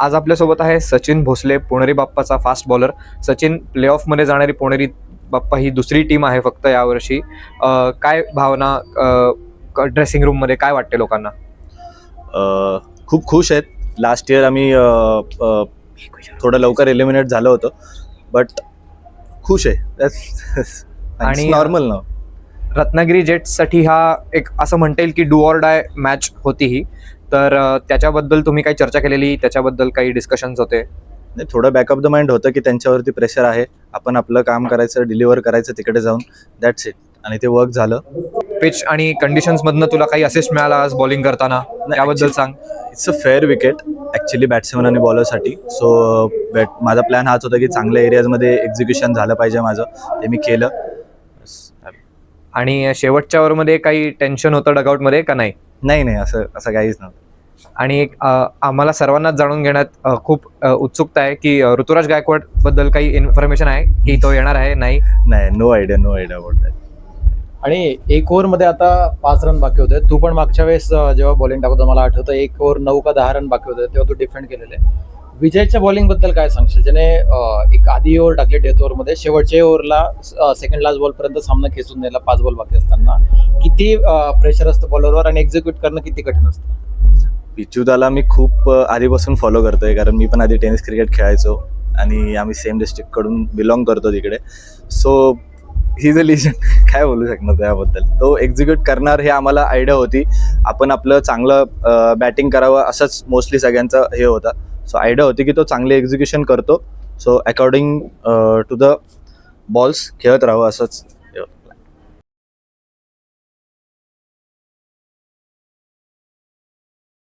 आज आपल्यासोबत आहे सचिन भोसले, पुणेरी बाप्पाचा फास्ट बॉलर. सचिन, प्लेऑफमध्ये जाणारी पुणेरी बाप्पा ही दुसरी टीम आहे फक्त यावर्षी. काय भावना ड्रेसिंग रूममध्ये काय वाटते लोकांना? खूप खुश आहेत. लास्ट इयर आम्ही थोडं लवकर एलिमिनेट झालं होतं, बट खुश आहे. आणि नॉर्मल ना. रत्नागिरी जेट्ससाठी हा एक असं म्हणता येईल की डू ऑर डाय मॅच होती ही. तर त्याच्याबद्दल तुम्ही काही चर्चा केलेली, त्याच्याबद्दल काही डिस्कशन्स होते? नाही, थोडं बॅक ऑफ द माइंड होतं की त्यांच्यावरती प्रेशर आहे, आपण आपलं काम करायचं, डिलिव्हर करायचं तिकडे जाऊन, दॅट्स इट. आणि ते वर्क झालं. पिच आणि कंडिशन्समधनं तुला काही असिस्ट मिळाला आज बॉलिंग करताना, त्याबद्दल सांग. It's a fair wicket actually batsman आणि बॉलरसाठी. सो माझा प्लॅन हाच होता की चांगल्या एरियाजमध्ये एक्झिक्युशन झालं पाहिजे माझं, ते मी केलं. आणि शेवटच्या ओव्हरमध्ये काही टेन्शन होतं डगआउटमध्ये का नाही? नाही, असं काहीच नव्हतं. आणि आम्हाला सर्वांनाच जाणून घेण्यात खूप उत्सुकता आहे की ऋतुराज गायकवाड बद्दल काही इन्फॉर्मेशन आहे की तो येणार आहे? नाही, नो आयडिया अबाउट दॅट. आणि एक ओव्हरमध्ये आता 5 रन बाकी होते. तू पण मागच्या वेळेस जेव्हा बॉलिंग टाकतो मला आठवतं 1 ओव्हर 9 का 10 रन बाकी होते, तेव्हा तू डिफेंड केलेले. विजयच्या बॉलिंग बद्दल काय सांगशील, ज्याने एक आधी ओव्हर टाकली डेथ ओव्हरमध्ये, शेवटच्या ओव्हरला सेकंड लास्ट बॉलपर्यंत सामना खेचून नेला 5 बॉल बाकी असताना. किती प्रेशर असतं बॉलरवर आणि एक्झिक्यूट करणं किती कठीण असतं? पिचूदाला मी खूप आधीपासून फॉलो करतोय, कारण मी पण आधी टेनिस क्रिकेट खेळायचो आणि आम्ही सेम डिस्ट्रिक्टकडून बिलॉंग करतो तिकडे. So he is a legend. काय बोलू शकणार त्याबद्दल. तो एक्झिक्यूट करणार हे आम्हाला आयडिया होती. आपण आपलं चांगलं बॅटिंग करावं असंच मोस्टली सगळ्यांचं हे होता. सो आयडिया होती की तो चांगले एक्झिक्युशन करतो. So according to the balls खेळत राहावं असंच